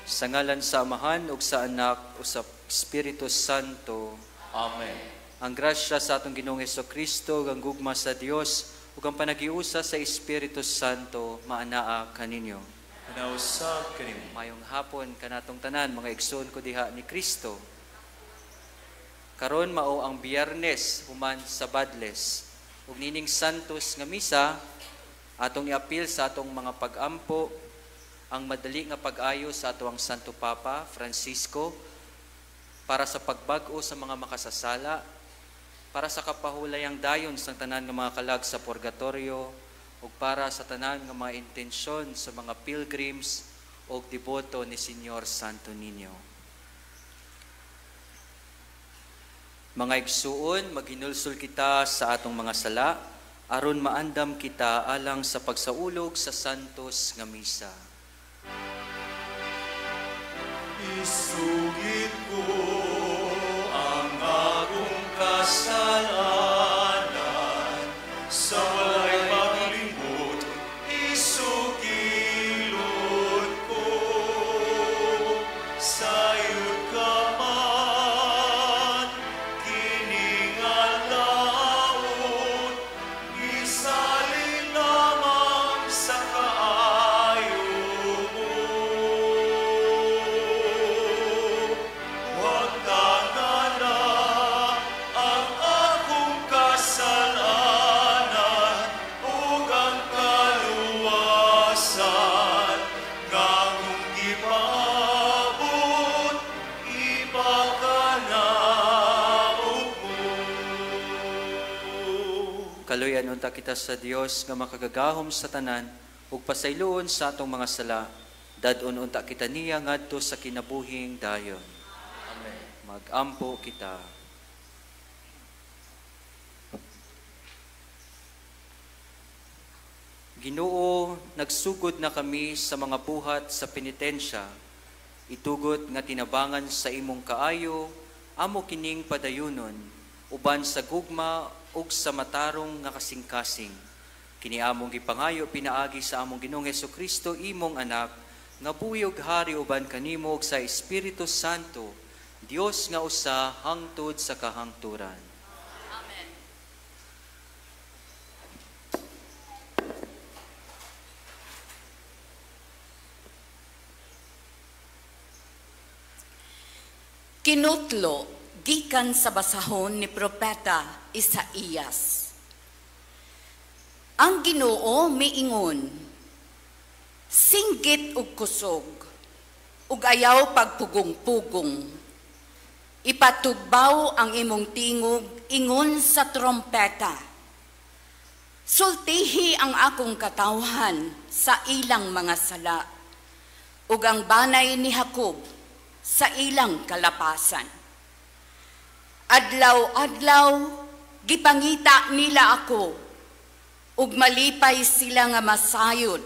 Sa ngalan sa Amahan ug sa Anak ug sa Espiritu Santo. Amen. Ang grasya sa atong Ginoong Hesukristo, ang gugma sa Dios ug ang panagiusa sa Espiritu Santo maanaa kaninyo. Nausab kanimo. Mayong hapon kanatong tanan mga igsoon ko diha ni Kristo. Karon mao ang Biyernes human sa Badles. Ug nining Santos nga misa atong iapil sa atong mga pag-ampo ang madali nga pag-ayo sa atong Santo Papa Francisco para sa pagbag-o sa mga makasasala, para sa kapahulayang dayon sa tanan nga mga kalag sa purgatorio ug para sa tanan nga mga intensyon sa mga pilgrims ug deboto ni Señor Santo Niño. Mga igsuon, maghinulsol kita sa atong mga sala, aron maandam kita alang sa pagsaulog sa Santos nga Misa. Isugid ko ang akong kasalanan, sa walay paglimot, isugilod ko. Sayod ka man, kining alaon, isalin lamang sa kaayo mo. Huwag tangana ang akong kasalanan ug ang kaluwasan nga akong ipaabot, ipakanaog mo. Kaluyan unta kita sa Dios nga makagagahom sa tanan ug pasayloon sa atong mga sala. Dadon unta kita niya ngadto sa kinabuhing dayon. Amen. Mag-ampo kita. Ginoo, nagsugod na kami sa mga buhat sa penitensya. Itugot nga tinabangan sa imong kaayo, amo kining padayunon, uban sa gugma ug sa matarong nga kasing-kasing. Kini among gipangayo pinaagi sa among Ginoong Hesukristo, imong anak, nga buyog hari uban kanimo ug sa Espiritu Santo, Dios nga usa hangtod sa kahangturan. Amen. Kinutlo gikan sa basahon ni Propeta Isaías. Ang Ginoo miingon, singgit ug kusog, ug ayaw pagpugong-pugong. Ipatugbaw ang imong tingog ingon sa trompeta. Sultihi ang akong katawhan sa ilang mga sala, ug ang banay ni Jacob sa ilang kalapasan. Adlaw-adlaw, gipangita nila ako, ug malipay sila nga masayod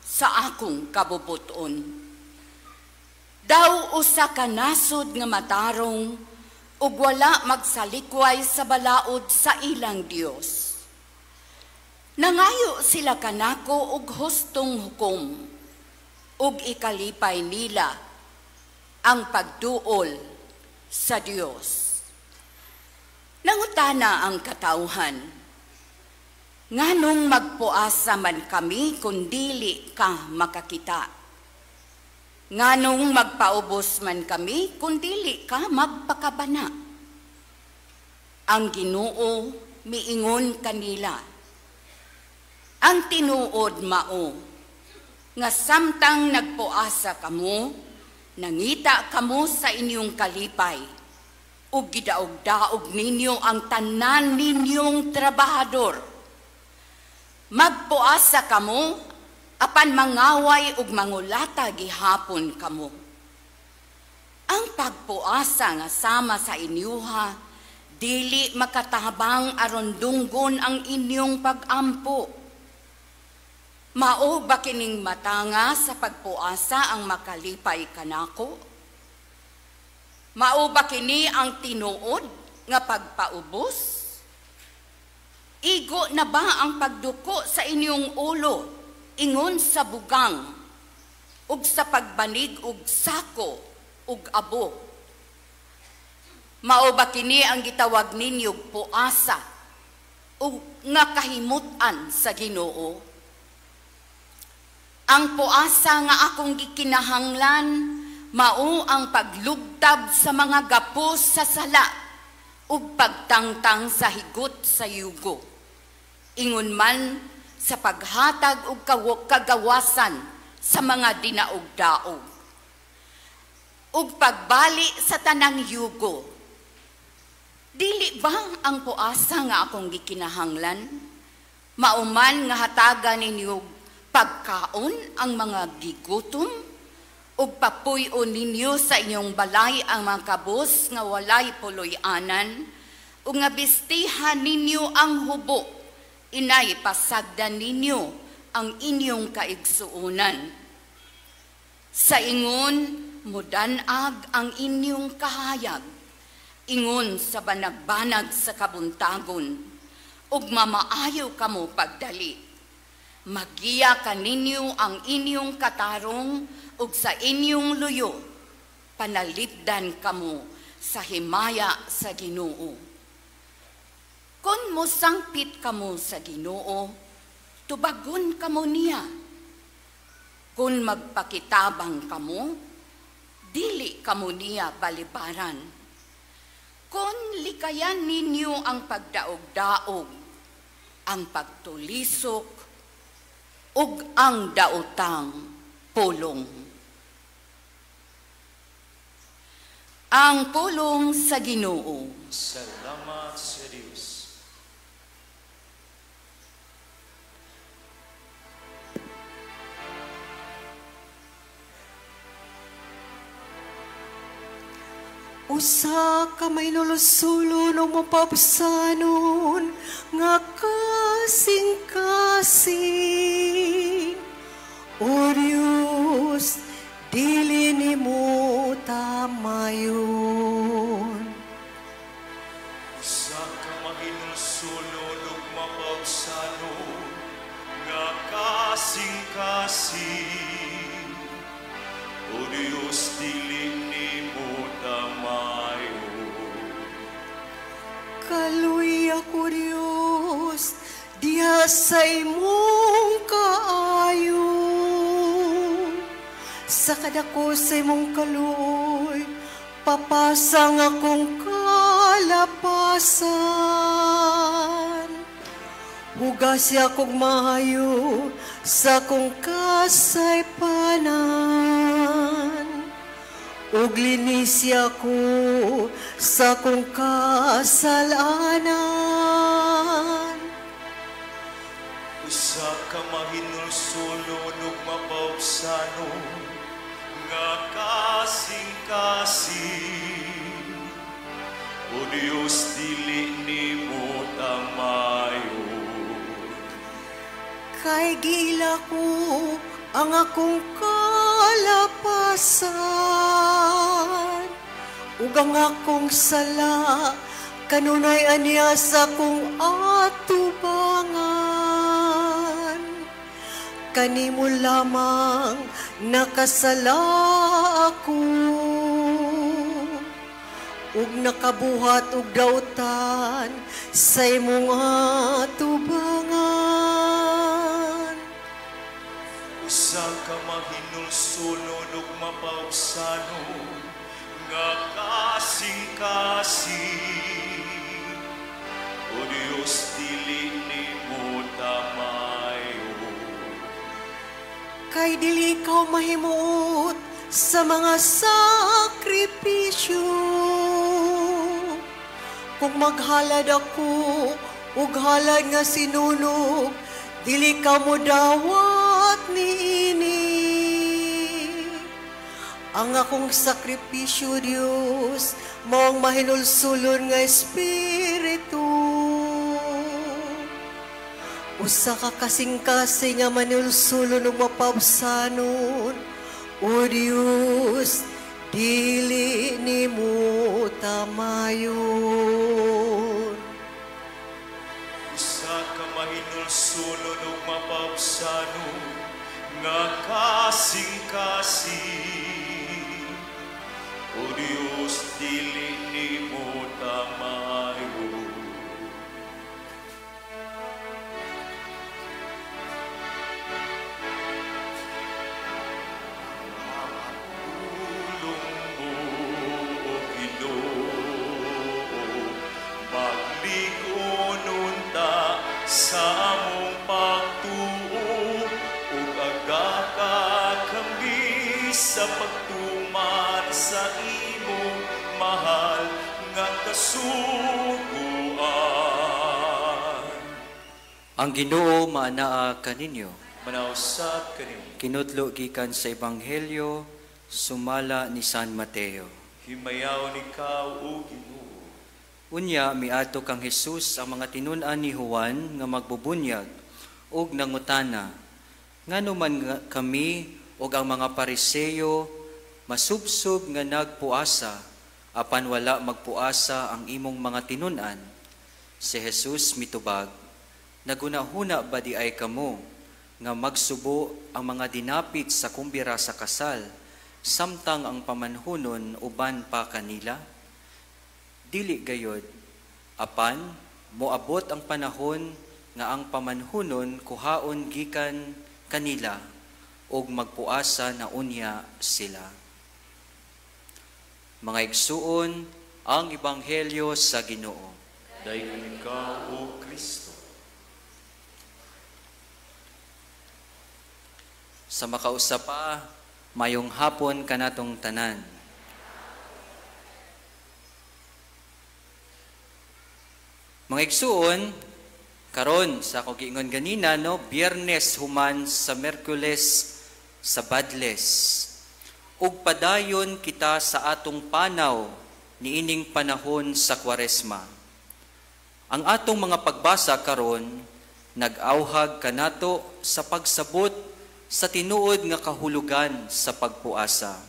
sa akong kabubuton. Daw usa ka nasod nga matarong, ug wala magsalikway sa balaod sa ilang Dios. Nangayo sila kanako og hustong hukom, ug ikalipay nila ang pagduol sa Dios. Nangutana ang katawhan, nganong magpuasa man kami kung dili ka makakita? Nganong magpaubos man kami kung dili ka magpakabana? Ang Ginoo miingon kanila, ang tinuod mao, nga samtang nagpuasa kamo, nangita kamo sa inyong kalipay, ug gidaog-daog ninyo ang tanan ninyong trabahador. Magpuasa kamo, apan mangaway ug mangulata gihapon kamo. Ang pagpuasa nga sama sa inyuha, dili makatabang aron dunggon ang inyong pag-ampo. Mao ba kining matanga sa pagpuasa ang makalipay kanako? Mao ba kini ang tinuod nga pagpaubos? Igo na ba ang pagduko sa inyong ulo ingon sa bugang, ug sa pagbanig ug sako ug abo. Mao ba kini ang gitawag ninyo puasa ug nga kahimutan sa Ginoo? Ang puasa nga akong gikinahanglan mao ang paglugtab sa mga gapos sa sala ug pagtangtang sa higot sa yugo. Ingon man sa paghatag og kagawasan sa mga dinaog-daog ug pagbali sa tanang yugo. Dili ba ang puasa nga akong gikinahanglan? Mauman nga hatagan ninyo pagkaon ang mga gigutom ug papuy-on ninyo sa inyong balay ang mga kabos nga walay puloy-anan ug nga bistihan ninyo ang hubo, inay pasagdan ninyo ang inyong kaigsuonan. Sa ingon, mudanag ang inyong kahayag, ingon sa banag-banag sa kabuntagon, ug mamaayo kamo pagdali. Magiya kaninyo ang inyong katarong ug sa inyong luyo, panalipdan kamo sa himaya sa Ginoo. Kung mosangpit kamo sa Ginoo, tubagon kamo niya. Kung magpakitabang kamo, dili kamo niya balibaran. Kung likayan ninyo ang pagdaog-daog, ang pagtulisok, ug ang daotang pulong. Ang pulong sa Ginoo. Salamat sa Diyos. Usa ka may nulusulon o mapapsanon nga kasing-kasing. O Diyos, dili nimo tamayon. Usa ka mahinulsulon ug mapabsanon nga kasing-kasing. O Diyos, dili nimo tamayon. Kaluy ako, Diyos, diha sa imong kaayo. Sa kadako sa imong kaluoy, papasang akong kalapasan. Hugasi akong mahayo sa akong kasaypanan. Ug linisi ako sa akong kasalanan. Usa ka mahinulsulon ug mapaubsanon nga kasing-kasing. O Diyos, dili nimo tamayon. Kay gila ko ang akong kalapasan, ug ang akong sala kanunay aniya sa akong atubangan. Kanimo lamang nakasala ako, ug nakabuhat og dautan sa imong atubangan. Usa ka mahinulsulon ug mapaubsanon nga kasing-kasing. O Diyos, dili nimo tamayon. Kay dili ikaw mahimuot sa mga sakripisyo. Kung maghalad ako, ug halad nga sinunog, dili ka mo dawat niini. Ang akong sakripisyo, Diyos, maong mahinulsulon nga espiritu. Usa ka kasing-kasing nga manulsulon ug mapabsanon. O Diyos, dili nimo tamayon. Usa ka mahinulsulon ug mapabsanon nga kasing-kasing. O Diyos, dili nimo tamayo. Tulong mo, O Ginoo, magligon unta sa among pagtuo, ug agaka kami sa pagtuman sa imong mahal nga kasuguan. Ang Ginoo maanaa kaninyo. Manausap kanimo. Kinutlo gikan sa Ebanghelyo sumala ni San Mateo. Himayaw ni Ikaw, O Ginoo. Unya miadto kang Hesus ang mga tinun-an ni Juan nga magbubunyag ug nangutana, ngano man kami ug ang mga Pariseo masubsob nga nagpuasa apan wala magpuasa ang imong mga tinun-an? Si Hesus mitubag, nagunahuna ba di ay kamo nga magsubo ang mga dinapit sa kumbira sa kasal samtang ang pamanhunon uban pa kanila? Dili gayod, apan moabot ang panahon nga ang pamanhunon kuhaon gikan kanila ug magpuasa na unya sila. Mga igsuon, ang Ebanghelyo sa Ginoo. Dayon Ikaw, O Kristo. Sa makausapa, mayong hapon kanatong tanan. Mga igsuon, karon sa akong giingon ganina, no, Biyernes human sa Miyerkules sa Badles. Ug padayon kita sa atong panaw niining panahon sa Kwaresma. Ang atong mga pagbasa karon nag-auhag kanato sa pagsabot sa tinuod nga kahulugan sa pagpuasa.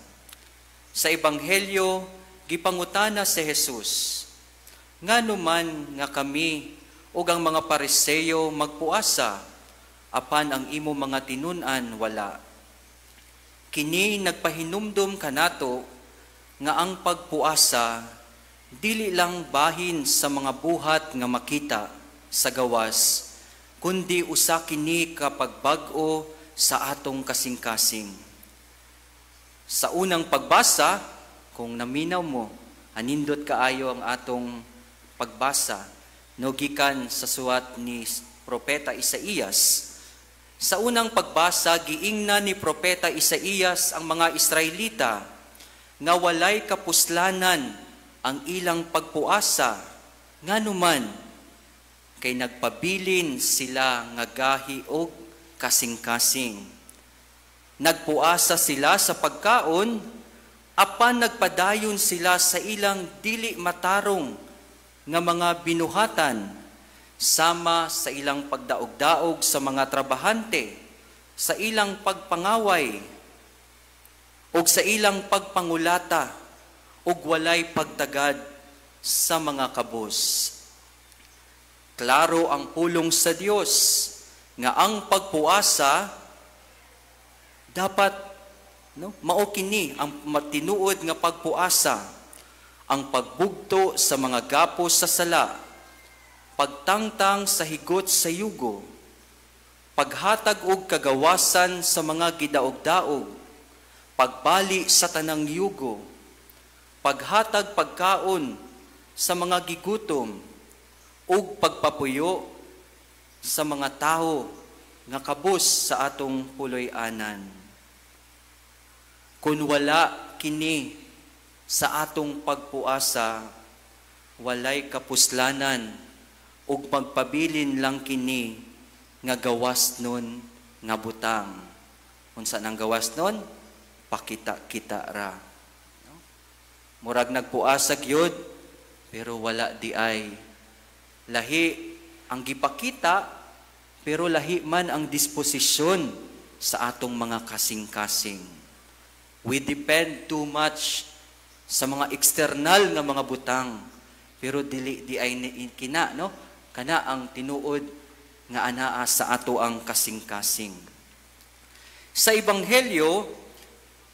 Sa Ebanghelyo, gipangutana si Jesus, ngano man nga kami ug ang mga Pariseo magpuasa, apan ang imo mga tinun-an wala. Kini nagpahinumdum kanato nga ang pagpuasa dili lang bahin sa mga buhat nga makita sa gawas, kundi usa kini kapag bag-o sa atong kasing-kasing. Sa unang pagbasa, kung naminaw mo, anindot kaayo ang atong pagbasa, no gikan sa suwat ni Propeta Isaías. Sa unang pagbasa, giingnan ni Propeta Isaías ang mga Israelita nga walay kapuslanan ang ilang pagpuasa, nganuman kay nagpabilin sila nga gahi og kasing-kasing. Nagpuasa sila sa pagkaon, apan nagpadayon sila sa ilang dili matarong nga mga binuhatan, sama sa ilang pagdaog-daog sa mga trabahante, sa ilang pagpangaway, o sa ilang pagpangulata, o walay pagtagad sa mga kabos. Klaro ang pulong sa Dios nga ang pagpuasa dapat mao kini ang matinuod nga pagpuasa, ang pagbugto sa mga gapos sa sala, pagtangtang sa higot sa yugo, paghatag og kagawasan sa mga gidaog-daog, pagbali sa tanang yugo, paghatag pagkaon sa mga gigutom, ug pagpapuyo sa mga tao nga kabus sa atong puloy-anan. Kung wala kini sa atong pagpuasa, walay kapuslanan ug magpabilin lang kini nga gawas nun nga butang. Unsa nang gawas nun? Pakita-kita ra. Murag nagpuasa gyud pero wala di ay. Lahi ang gipakita, pero lahi man ang disposisyon sa atong mga kasing-kasing. We depend too much sa mga external nga mga butang, pero dili di ay kina, no? Kana ang tinuod nga anaa sa ato ang kasing-kasing. Sa Ebanghelyo,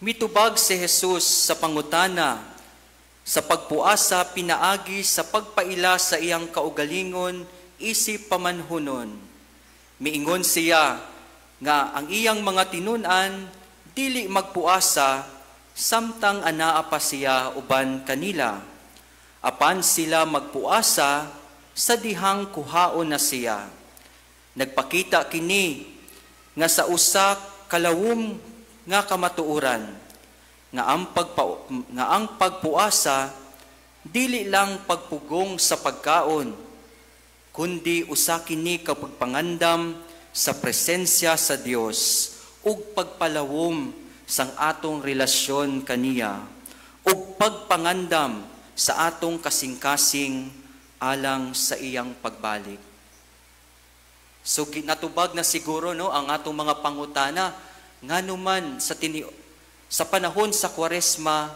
mitubag si Jesus sa pangutana, sa pagpuasa pinaagi sa pagpaila sa iyang kaugalingon, isip pamanhunon. Miingon siya nga ang iyang mga tinunan dili magpuasa samtang anaa pa siya uban kanila. Apan sila magpuasa sa dihang kuhaon na siya. Nagpakita kini nga sa usa kalawom nga kamatuoran nga ang pagpuasa dili lang pagpugong sa pagkaon, kundi usa kini ka pagpangandam sa presensya sa Dios ug pagpalawom sang atong relasyon kaniya ug pagpangandam sa atong kasing-kasing alang sa iyang pagbalik. So natubag na siguro ang atong mga pangutana nganuman sa panahon sa Kwaresma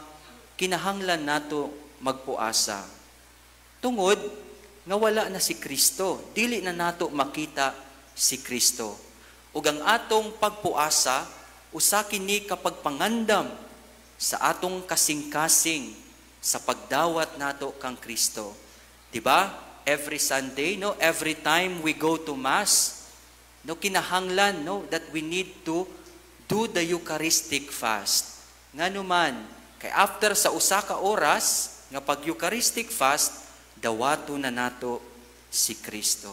kinahanglan nato magpuasa. Tungod nga wala na si Kristo, dili na nato makita si Kristo. Ug ang atong pagpuasa usa kini kapag pangandam sa atong kasing-kasing sa pagdawat nato kang Kristo. Diba? Every Sunday, every time we go to Mass, kinahanglan, that we need to do the Eucharistic fast. Nganuman, kay after sa usa ka oras, nga pag-Eucharistic fast, dawato na nato si Kristo.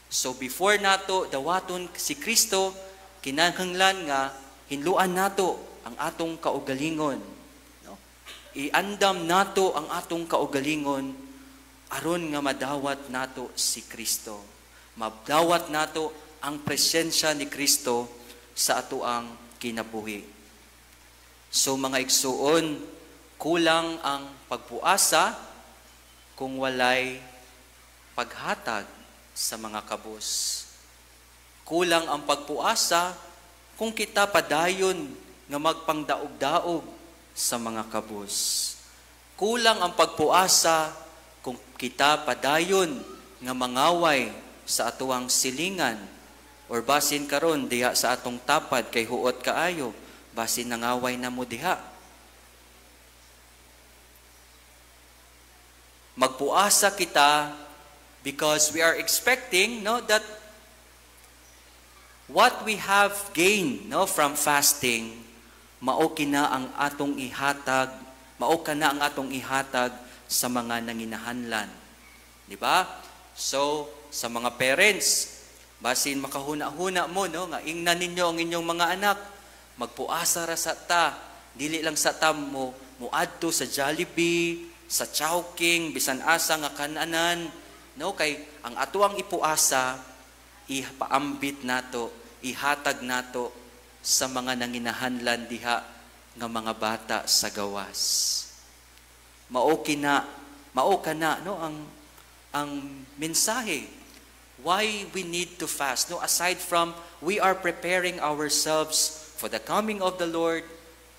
So before nato dawaton si Kristo, kinahanglan nga hinluan nato ang atong kaugalingon. Iandam nato ang atong kaugalingon aron nga madawat nato si Kristo. Madawat nato ang presensya ni Kristo sa atoang kinabuhi. So mga igsuon, kulang ang pagpuasa kung walay paghatag sa mga kabus. Kulang ang pagpuasa kung kita padayon nga magpangdaog-daog sa mga kabus. Kulang ang pagpuasa kung kita padayon nga mangaway sa atuang silingan or basin karon diha sa atong tapad kay huot kaayo, basin nangaway na mo diha. Magpuasa kita because we are expecting that what we have gained from fasting, mao kina ang atong ihatag, mao kana ang atong ihatag sa mga nanginahanlan. Di ba? So, sa mga parents, basin makahuna-huna mo, nga ingnan ninyo ang inyong mga anak, magpuasa ra sa ta, dili lang sa ta mo muadto sa Jollibee, sa Chowking, bisan asa nga kananan, kay ang atuang ipuasa, ipaambit nato, ihatag nato sa mga nanginahanlan diha nga mga bata sa gawas. Mao kana ang mensahe why we need to fast. Aside from we are preparing ourselves for the coming of the Lord,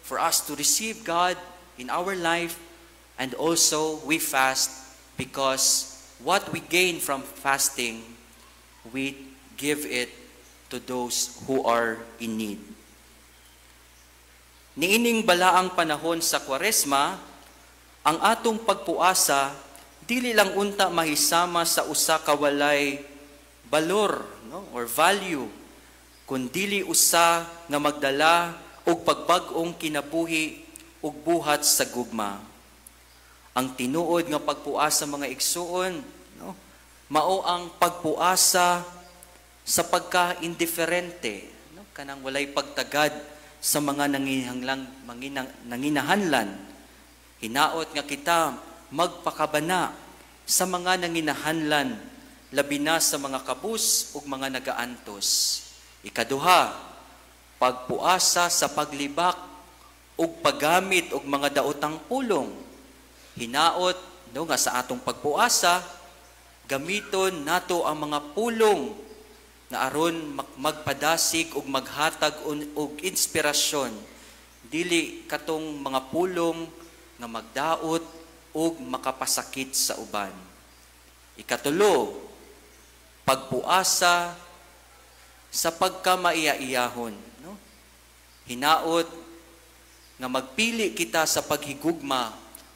for us to receive God in our life, and also we fast because what we gain from fasting, we give it to those who are in need. Niining balaang panahon sa Kwaresma, ang atong pagpuasa dili lang unta mahisama sa usa ka walay balor or value, kundi usa nga magdala og pagbag-ong kinabuhi ug buhat sa gugma. Ang tinuod nga pagpuasa mga igsuon, mao ang pagpuasa sa pagka-indiferente, kanang walay pagtagad sa mga nanginahanlan. Hinaot nga kita magpakabana sa mga nanginahanlan, labi na sa mga kabus ug mga nagaantos. Ikaduha, pagpuasa sa paglibak ug paggamit og mga daotang pulong. Hinaot nga sa atong pagpuasa, gamiton nato ang mga pulong na aron magpadasig ug maghatag og inspirasyon, dili katong mga pulong nga magdaot ug makapasakit sa uban. Ikatulo, pagpuasa sa pagkamaiyaiyahon. Hinaot nga magpili kita sa paghigugma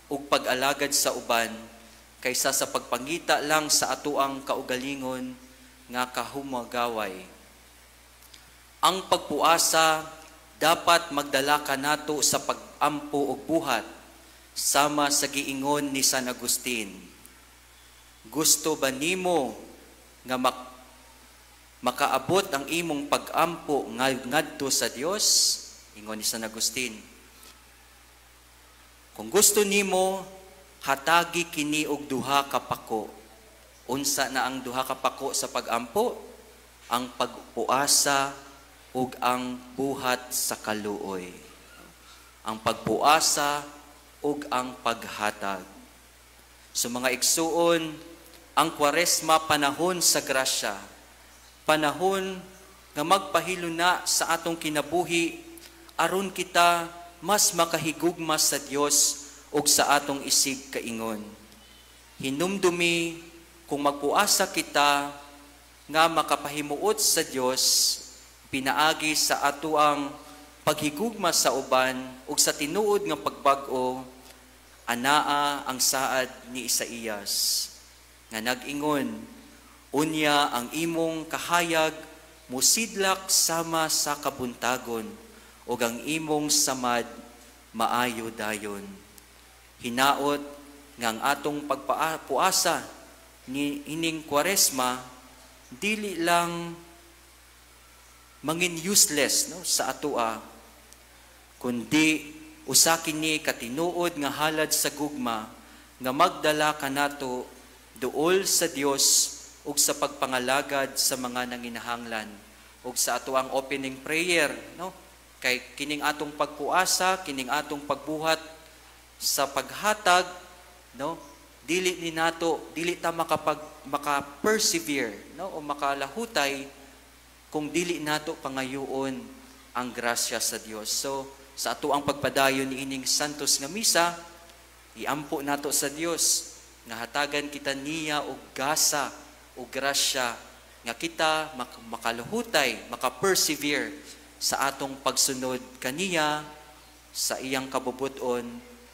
ug pag-alagad sa uban kaysa sa pagpangita lang sa atuang kaugalingon nga kahumagaway. Ang pagpuasa dapat magdala kanato sa pag-ampo ug buhat sama sa giingon ni San Agustin. Gusto ba nimo nga makaabot ang imong pag-ampo ngadto sa Dios? Ingon ni San Agustin. Kung gusto nimo, hatagi kini og duha ka pako. Unsa na ang duha ka pako sa pag-ampo? Ang pagpuasa ug ang buhat sa kaluoy. Ang pagpuasa ug ang paghatag. So mga igsuon, ang Kwaresma panahon sa grasya. Panahon nga magpahiluna sa atong kinabuhi aron kita mas makahigugma sa Dios ug sa atong isig kaingon. Hinumdumi kung magpuasa kita nga makapahimuot sa Dios pinaagi sa atuang paghigugma sa uban ug sa tinuod nga pagbag-o, anaa ang saad ni Isaías nga nag-ingon, unya ang imong kahayag musidlak sama sa kabuntagon ug ang imong samad maayo dayon. Hinaot nga ang atong pagpuasa ni ining Kwaresma dili lang mangin useless no sa atoa, kundi usa kini katinuod nga halad sa gugma nga magdala kanato duol sa Dios ug sa pagpangalagad sa mga nanginahanglan ug sa atoang opening prayer no kay kining atong pagpuasa, kining atong pagbuhat sa paghatag no dili ta maka-persevere no o makalahutay kung dili nato pangayoon ang grasya sa Dios. So sa atoang pagpadayon ni ining santos nga misa, iampo nato sa Dios nga hatagan kita niya og gasa o grasya nga kita makalahutay, maka-persevere sa atong pagsunod kaniya sa iyang kabubuton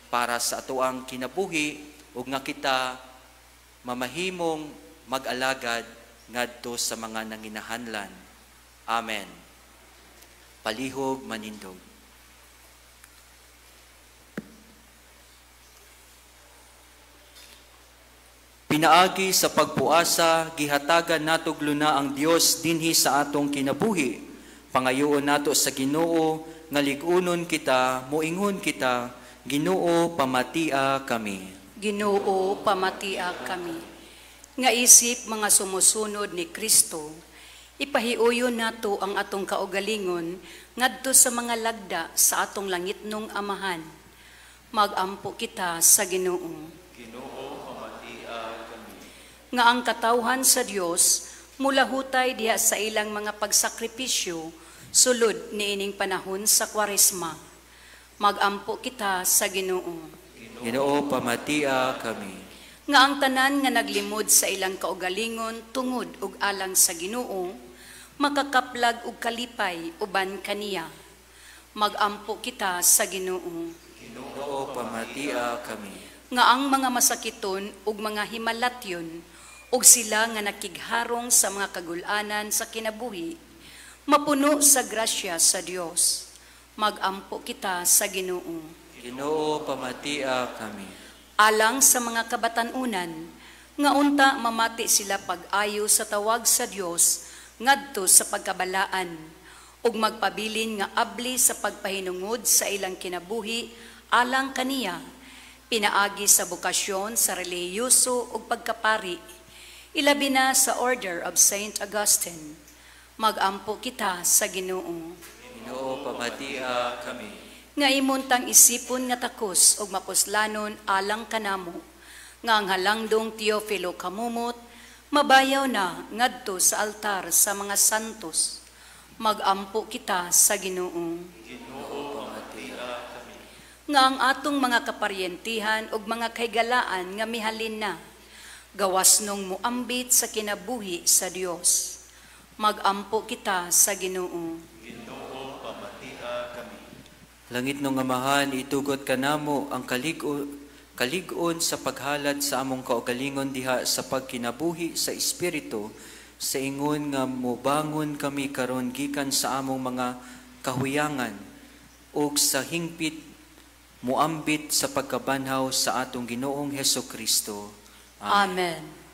para sa atoang kinabuhi ug nga kita mamahimong mag-alagad ngadto sa mga nanginahanglan. Amen. Palihog manindog. Pinaagi sa pagpuasa, gihatagan natog luna ang Dios dinhi sa atong kinabuhi. Pangayoon nato sa Ginoo nga lig-unon kita, moingon kita, Ginoo pamatia kami. Ginoo pamatia kami. Nga isip mga sumusunod ni Kristo, ipahiuyon nato ang atong kaugalingon ngadto sa mga lagda sa atong langitnong amahan. Magampo kita sa Ginoo. Nga ang katawhan sa Dios mulahutay diha sa ilang mga pagsakripisyo sulod niining panahon sa Kwaresma. Magampo kita sa Ginoo. Ginoo pamatia kami. Nga ang tanan nga naglimod sa ilang kaugalingon tungod ug alang sa Ginoo makakaplag ug kalipay uban kaniya. Magampo kita sa Ginoo. Ginoo pamatia kami. Nga ang mga masakiton ug mga himalatyon ug sila nga nakigharong sa mga kagulanan sa kinabuhi, mapuno sa grasya sa Dios. Magampo kita sa Ginoo. Ginoo pamatia kami. Alang sa mga kabatanunan, nga unta mamati sila pag-ayo sa tawag sa Dios ngadto sa pagkabalaan, ug magpabilin nga abli sa pagpahinungod sa ilang kinabuhi alang kaniya, pinaagi sa bukasyon sa relihiyoso ug pagkapari, ilabi na sa Order of Saint Augustine. Magampo kita sa Ginoo. Ginoo pamatia kami. Nga imuntang isipon nga takos ug mapuslanon alang kanamo, nga ang halangdong Teofilo kamumot, mabayaw na ngadto sa altar sa mga santos. Magampo kita sa Ginoo. Ginoo pamatia kami. Nga ang atong mga kaparyentihan ug mga kaygalaan nga mihalin na, gawas nung muambit sa kinabuhi sa Dios. Magampo kita sa Ginoo. Ginoo pamatia kami. Langit nung amahan, itugot ka namo ang kaligon sa paghalad sa among kaugalingon diha sa pagkinabuhi sa Espiritu, sa ingon nga mobangon kami karon gikan sa among mga kahuyangan, ug sa hingpit muambit sa pagkabanhaw sa atong Ginoong Hesukristo. Amen.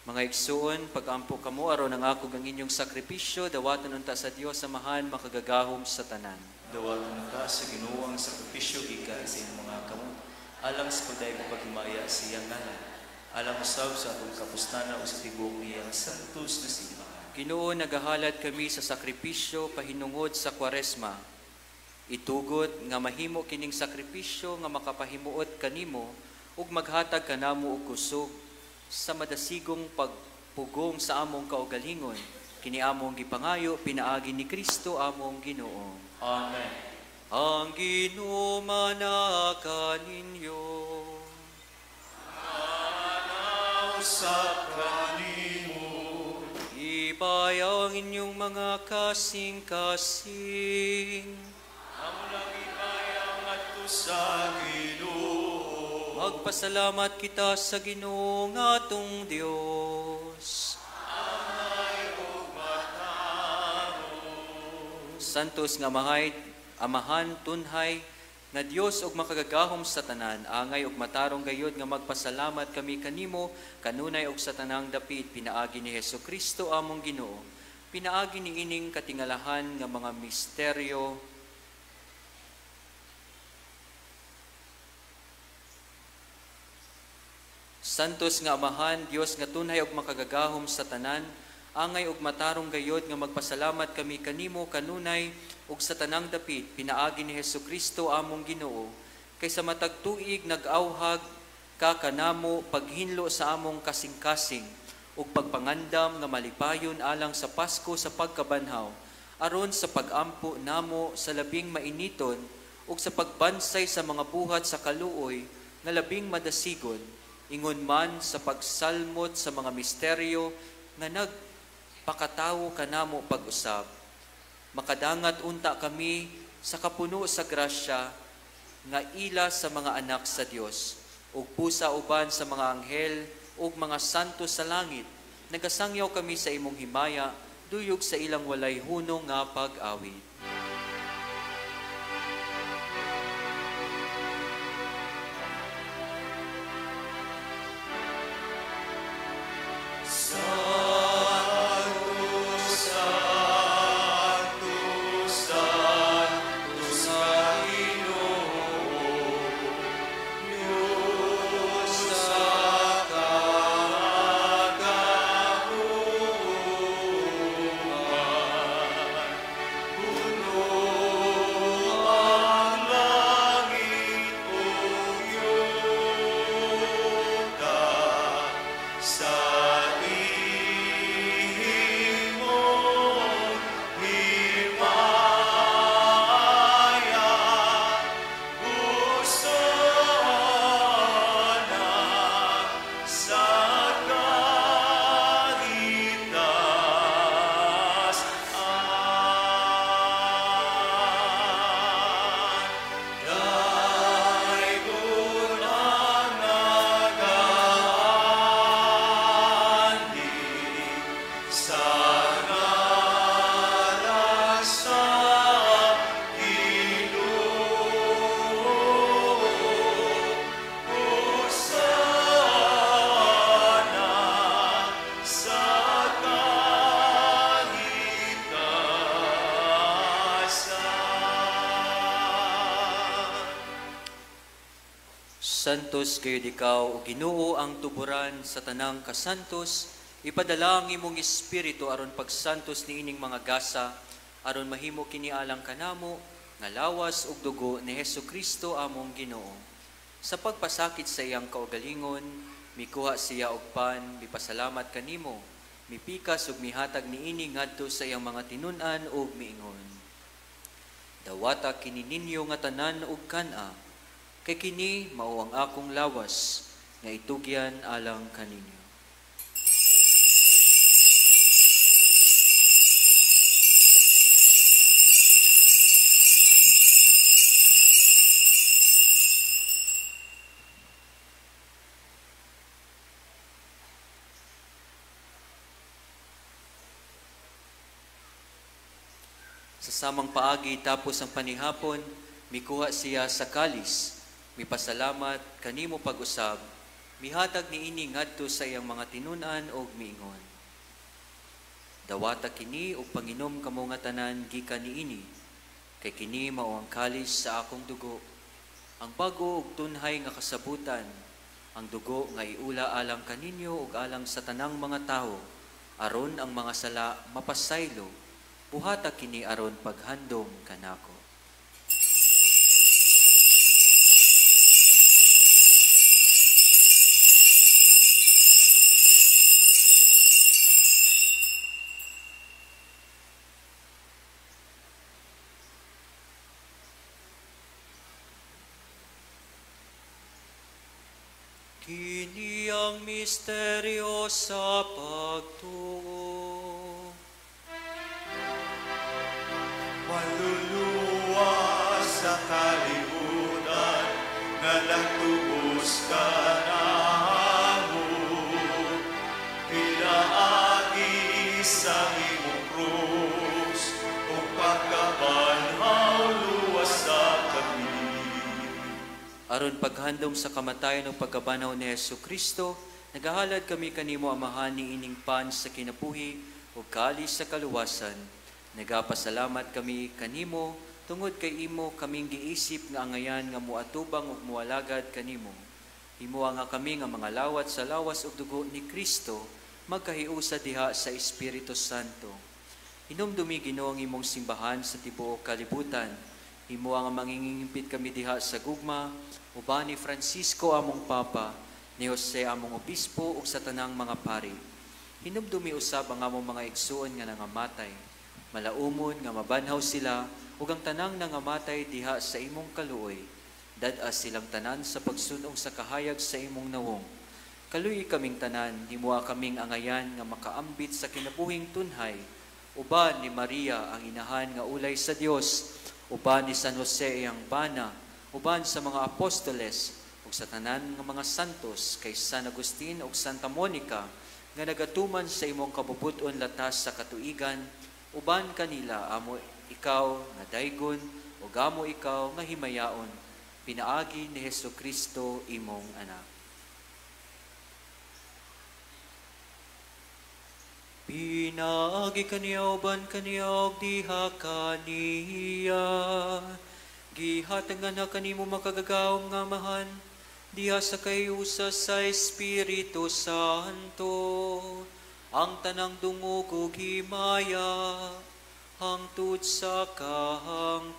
Mga igsuon, pag-ampo kamo aron ang ako ang inyong sakripisyo, dawaton unta sa Dios samahan makagagahom sa tanan. Dawaton ka sa Ginoo ang sakripisyo gikan sa iyong mga kamot. Alang sa pagdayeg paghimaya sa iyang ngalan. Alang usab sa atong kapustana o sa tibok niyang santos na simbahan. Ginoo, nagahalad kami sa sakripisyo pahinungod sa Kwaresma. Itugod nga mahimo kining sakripisyo nga makapahimuot kanimo ug maghatag kanamo og kusog sa madasigong pagpugong sa among kaugalingon, kini among gipangayo pinaagi ni Kristo among Ginoo. Amen. Ang Ginoo manaka ninyo. Usap kanimo. Ibayaw ang inyong mga kasing-kasing. Amo lang ibayaw ngadto sa Ginoo. Magpasalamat kita sa Ginoo nga atong Dios. Santos nga amahan tunhay nga Dios ug makagagahom sa tanan, angay ug matarong gayod nga magpasalamat kami kanimo kanunay ug sa tanang dapit pinaagi ni Hesukristo among Ginoo. Pinaagi ni ining katingalahan nga mga misteryo Santos nga amahan, Dios nga tunay ug makagagahom sa tanan, angay ug matarong gayod nga magpasalamat kami kanimo kanunay ug sa tanang dapit pinaagi ni Hesukristo among Ginoo. Kaysa matag tuig nag-awhag ka kanamo paghinlo sa among kasing-kasing ug pagpangandam nga malipayon alang sa Pasko sa pagkabanhaw, aron sa pag-ampo namo sa labing mainiton ug sa pagbansay sa mga buhat sa kaluoy nga labing madasigon. Ingon man sa pagsalmot sa mga misteryo nga nagpakatawo kanamo pag-usab. Makadangat unta kami sa kapuno sa grasya nga ila sa mga anak sa Dios ug pusa uban sa mga anghel ug mga santo sa langit. Nagasangyaw kami sa imong himaya duyog sa ilang walay hunong nga pag-awit. Puno santos kayo ikaw, o Ginoo ang tuburan sa tanang kasantos, ipadala ang imong espiritu aron pagsantos ni ining mga gasa, aron mahimo kini alang kanamo, nga lawas ug dugo ni Hesukristo among Ginoo. Sa pagpasakit sa iyang kaugalingon, mikuha siya og pan, mipasalamat kanimo, mipikas ug mihatag niini ngadto sa iyang mga tinun-an ug miingon. Dawata kini ninyo nga tanan ug kana, kay kini mao ang akong lawas nga itugyan alang kaninyo. Sa samang paagi tapos ang panihapon, mikuha siya sa kalis, mipasalamat kanimo pag-usab, mihatag niini ngadto sa iyang mga tinun-an og miingon. Dawata kini ug panginom kamo nga tanan gikan niini, kay kini mao ang kalis sa akong dugo, ang bago ug tunhay nga kasabutan, ang dugo nga iula alang kaninyo ug alang sa tanang mga tawo, aron ang mga sala mapasaylo. Buhata kini aron paghandom kanako. Kini ang misteryo sa pagtuo. Maluluwa sa kalibutan nga nagtubos ka na mo. Pinaagi sa imong krus o pagkabanhaw luwas sa kami. Aron paghandom sa kamatayon ug pagkabanaw ni Hesukristo, nagahalad kami kanimo amahan ni ining pan sa kinabuhi ug kalis sa kaluwasan. Nagapasalamat kami kanimo tungod kay imo kaming giisip nga angayan nga muatubang ug mualagad kanimo. Himuha nga kami nga mga lawat sa lawas ug dugo ni Kristo magkahiusa diha sa Espiritu Santo. Hinumdumi Ginoo ang imong simbahan sa tibuok kalibutan. Himuha nga mangingimpit kami diha sa gugma uban ni Francisco among Papa, ni Jose among obispo ug sa tanang mga pari. Hinumdumi usab ang among mga igsuon nga nangamatay. Malaumon nga mabanhaw sila ug ang tanang nangamatay diha sa imong kaluoy. Dad-as silang tanan sa pagsunong sa kahayag sa imong nawong. Kaluoy kaming tanan, himuha kaming angayan nga makaambit sa kinabuhing tunhay. Uban ni Maria ang inahan nga ulay sa Dios, uban ni San Jose iyang bana, uban sa mga apostoles ug sa tanan nga mga santos kay San Agustin ug Santa Monica nga nagatuman sa imong kabubuton latas sa katuigan. Uban kanila amo ikaw nga daygon ug amo ikaw nga himayaon, pinaagi ni Hesukristo imong anak. Pinaagi kaniya uban kaniya ug diha kaniya, gihatangan na kanimo makagagawong nga amahan, diha sa kayusa sa Espiritu Santo. Ang tanang dungog ug himaya, hangtod sa kahangturan.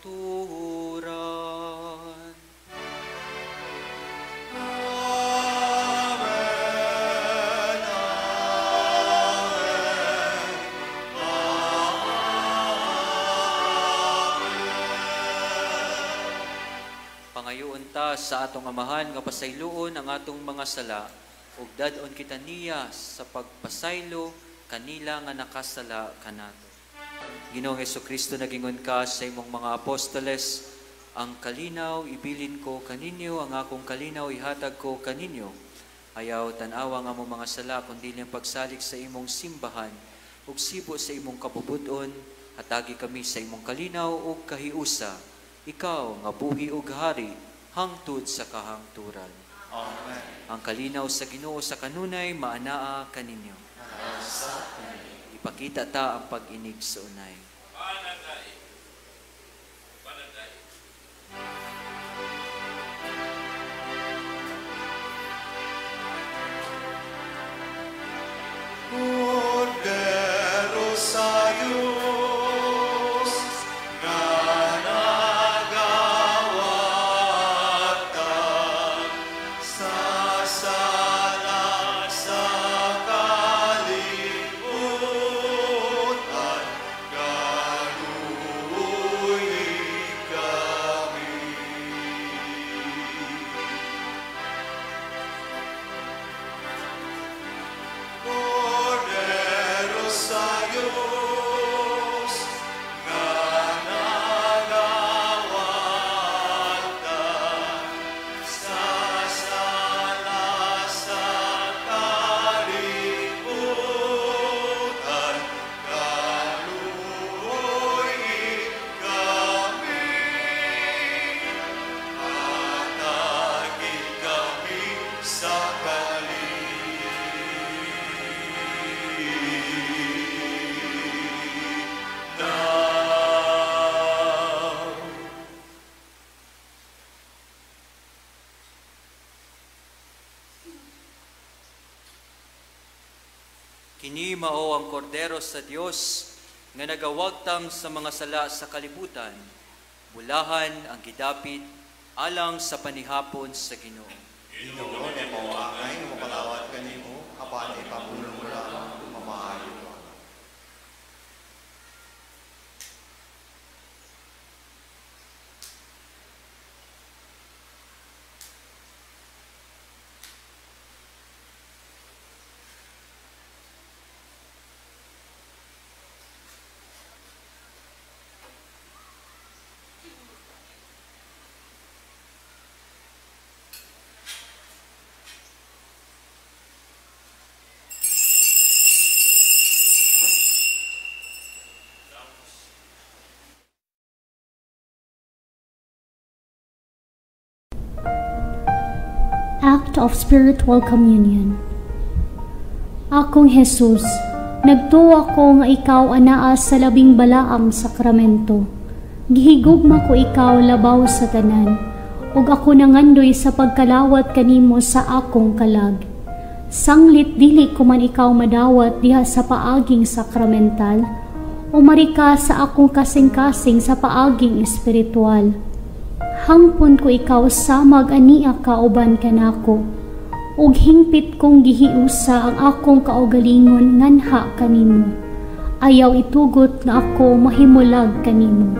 Amen, amen, amen. Pangayoon ta sa atong amahan nga pasayloon ang atong mga sala, ug dadon kita niya sa pagpasaylo kanila nga nakasala kanato. Ginoong Hesukristo, nagingon ka sa imong mga apostoles, ang kalinaw ibilin ko kaninyo, ang akong kalinaw ihatag ko kaninyo. Ayaw tanawa nga mong mga sala kundi ang pagsalig sa imong simbahan ug sibo sa imong kabubuton, hatagi kami sa imong kalinaw ug kahiusa. Ikaw nga buhi ug hari hangtod sa kahangturan. Amen. Ang kalinaw sa Ginoo sa kanunay maanaa kaninyo. Ipakita ta ang pag-inig sa unay. mao ang kordero sa Dios nga nagawagtam sa mga sala sa kalibutan. Bulahan ang gidapit alang sa panihapon sa Ginoo. Ginoo na mawangay nga mapalawat kanimo, apan ipabulong mo lamang mamaayo. Act of Spiritual Communion. Akong Jesus, nagtuwa ko nga ikaw anaa sa labing balaang sakramento. Gihigugma ko ikaw labaw sa tanan, ug ako nangandoy sa pagkalawat kanimo sa akong kalag. Sanglit dili ko man ikaw madawat diha sa paaging sakramental, o marika sa akong kasing-kasing sa paaging espiritual. Hangpon ko ikaw samag ania kauban kanako, ug hingpit kong gihiusa ang akong kaugalingon nganha kanimo. Ayaw itugot nga ako mahimulag kanimo.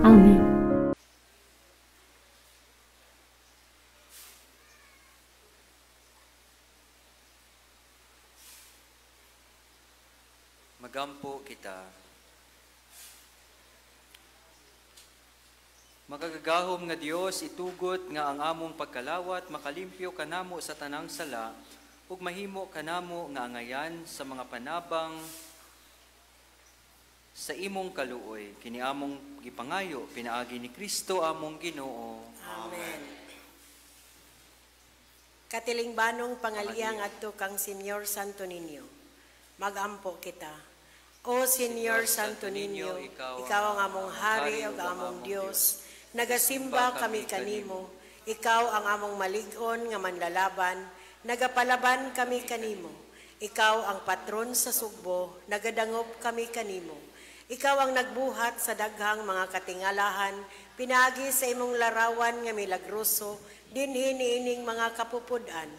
Amen. Magampo kita. Magagahom nga Dios, itugot nga ang among pagkalawat makalimpyo kanamo sa tanang sala ug mahimo kanamo nga angayan sa mga panabang sa imong kaluoy. Kini among gipangayo pinaagi ni Kristo among Ginoo. Amen. Katilingbanong pangaliyang adto kang Senyor Santo Niño. Magampo kita. O Senyor Santo Niño, ikaw ang among hari ug among Dios. Nagasimba kami kanimo, ikaw ang among malig-on nga manlalaban, nagapalaban kami kanimo. Ikaw ang patron sa sugbo, nagadangop kami kanimo. Ikaw ang nagbuhat sa daghang mga katingalahan, pinagi sa imong larawan nga milagroso, dinhi niining mga kapupudan.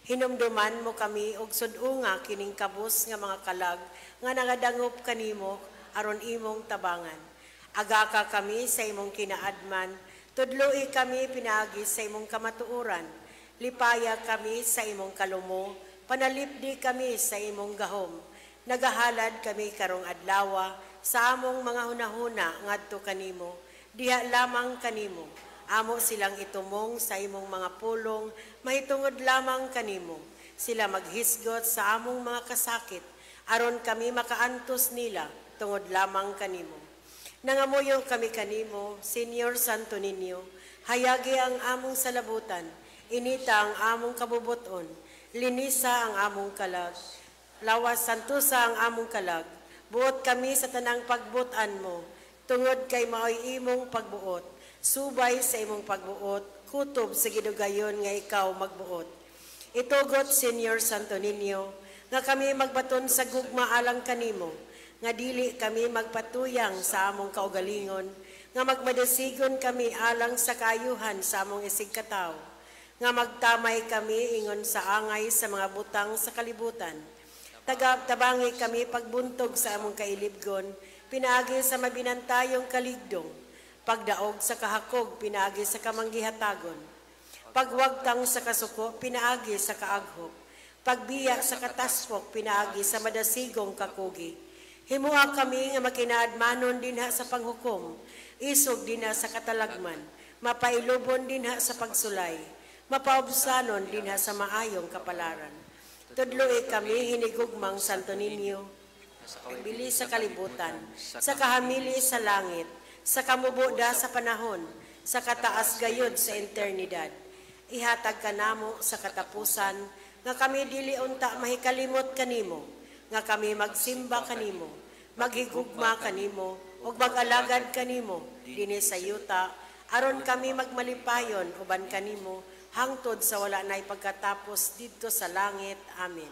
Hinumduman mo kami og sudunga kining kabus nga mga kalag nga nagadangop kanimo aron imong tabangan. Agaka kami sa imong kinaadman, tudloi kami pinagi sa imong kamatuuran, lipaya kami sa imong kalumo, panalipdi kami sa imong gahom. Nagahalad kami karong adlawa sa among mga hunahuna ngadto kanimo, diha lamang kanimo. Amo silang itumong sa imong mga pulong, mahitungod lamang kanimo. Sila maghisgot sa among mga kasakit, aron kami makaantos nila tungod lamang kanimo. Nangamuyo kami kanimo, Senyor Santo Niño, hayagi ang among salabutan, inita ang among kabubuton, linisa ang among kalag, lawas santusa ang among kalag, buot kami sa tanang pagbutan mo, tungod kay maoy imong pagbuot, subay sa imong pagbuot, kutob sa gidugayon nga ikaw magbuot. Itugot, Senyor Santo Niño, nga kami magbaton sa gugma alang kanimo, nga dili kami magpatuyang sa among kaugalingon, nga magmadasigon kami alang sa kayuhan sa among isigkataw, nga magtamay kami ingon sa angay sa mga butang sa kalibutan. Tabangi kami pagbuntog sa among kailibgon, pinaagi sa mabinantayong kaligdong, pagdaog sa kahakog, pinaagi sa kamanggihatagon, pagwagtang sa kasuko, pinaagi sa kaaghok, pagbiya sa katasfok, pinaagi sa madasigong kakugi. Himuha kami nga makinaadmanon dinha sa panghukom, isog dinha sa katalagman, mapailubon dinha sa pagsulay, mapaubsanon dinha sa maayong kapalaran. Tudloy kami hinigugmang Santo Niño, bili sa kalibutan, sa kahamili sa langit, sa kamuboda sa panahon, sa kataas gayod sa eternidad. Ihatag ka namo sa katapusan, nga kami dili unta mahikalimot kanimo, nga kami magsimba kanimo, maghigugma kanimo, ug mag-alagad kanimo, dinhi sa yuta, aron kami magmalipayon uban kanimo, hangtod sa wala na'y pagkatapos dito sa langit. Amen.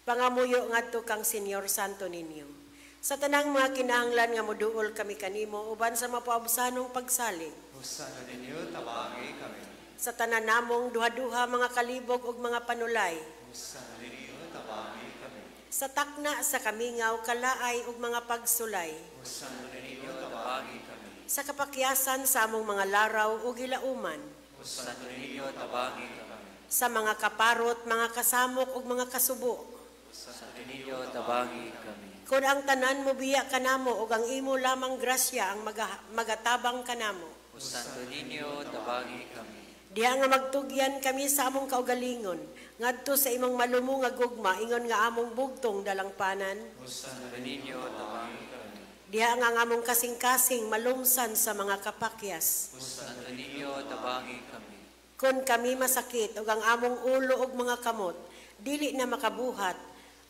Pangamuyo ngadto kang Senyor Santo Niño. Sa tanang mga kinahanglan nga moduol kami kanimo uban sa mapaubsanong pagsalig. O Santo Niño, tabangi kami. Sa tanan namong duha-duha mga kalibog ug mga panulay. O Santo Niño, tabangi kami. Sa takna sa kamingaw, kalaay ug mga pagsulay. O Santo Niño, tabangi kami. Sa kapakyasan sa among mga laraw ug ilauman. O Santo Niño, tabangi kami. Sa mga kaparot, mga kasamok ug mga kasubo. O Santo Niño, tabangi kami. Kung ang tanan mo biya kanamo ug ang imo lamang grasya ang magatabang kanamo. O Santo Niño, tabangi kami. Diha nga magtugyan kami sa among kaugalingon, ngadto sa imong malumo nga gugma, ingon nga among bugtong dalangpanan. O Santo Niño, tabangi kami. Diha nga among kasing-kasing malumsan sa mga kapakyas. O Santo Niño, tabangi kami. Kung kami masakit ug ang among ulo ug mga kamot, dili na makabuhat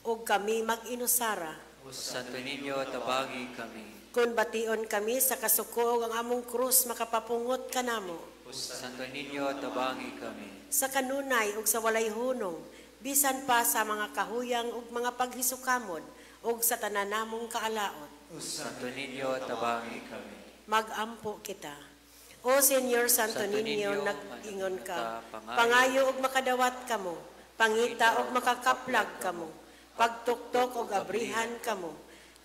ug kami mag-inusara. O Santo Niño, tabangi kami. Kung bation kami sa kasuko ug ang among krus makapapungot kanamo. O Santo Niño, tabangi kami. Sa kanunay ug sa walay hunong, bisan pa sa mga kahuyang ug mga paghisukamod ug sa tanan namong kaalaot. O Santo Niño, tabangi kami. Magampo kita. O Senyor Santo Santo Niño, Niño, nag-ingon ka, pangayo pangayo ug makadawat kamo, pangita ug makakaplag kamo, pagtuktok ug abrihan kamo.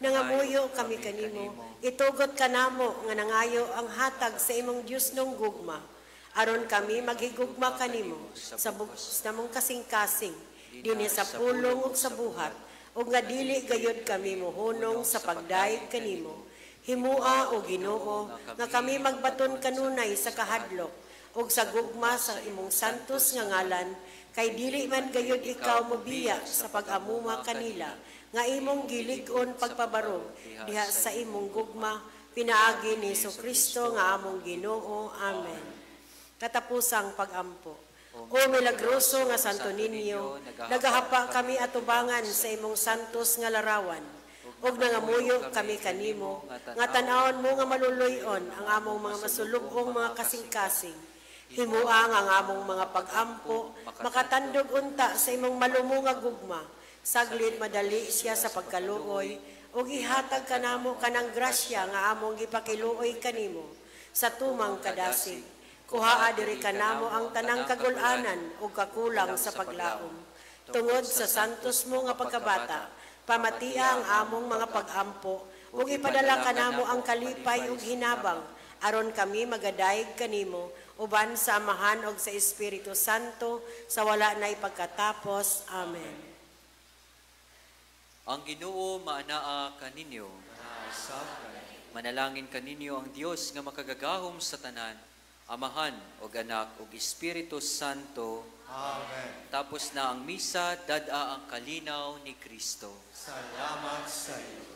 Nangamuyo kami kanimo, itugot kanamo nga nangayo ang hatag sa imong Dios nung gugma. Aron kami maghigugma kanimo sa bugos namong kasing-kasing, dinhi sa pulong ug sa buhat, ug nga dili gayud kami mohunong sa pagdaig kanimo. Himua o Ginoo nga kami magbaton kanunay sa kahadlok ug sa gugma sa imong santos nga ngalan, kay dili man gayud ikaw mobiya sa pag-amuma kanila nga imong gilig-on pagpabarog diha sa imong gugma, pinaagi ni Jesucristo nga among Ginoo. Amen. Katapusang pagampo. O milagroso nga Santo Niño, nagahapa kami atubangan sa imong santos nga larawan, ug nangamuyo kami kanimo, nga tan-awon mo nga maluluyon ang among mga masulubong mga kasing-kasing. Himuang ang among mga pag-ampo, makatandog unta sa imong malumo nga gugma, saglit madali siya sa pagkaluoy, ug ihatag kanamo kanang grasya nga among gipakiluoy kanimo, sa tumang kadasig. Kuhaa diri kanamo ang tanang kagul-anan ug kakulang sa paglaom. Tungod sa santos mo nga pagkabata, pamatia ang among mga pag-ampo, ug ipadala kanamo ang kalipay ug hinabang, aron kami magadayeg kanimo, uban sa Amahan ug sa Espiritu Santo, sa wala na'y pagkatapos. Amen. Ang Ginoo maanaa kaninyo. Manalangin kaninyo ang Dios nga makagagahom sa tanan, Amahan ug Anak ug Espiritu Santo. Amen. Tapos na ang misa, dad-a ang kalinaw ni Kristo. Salamat sa iyo.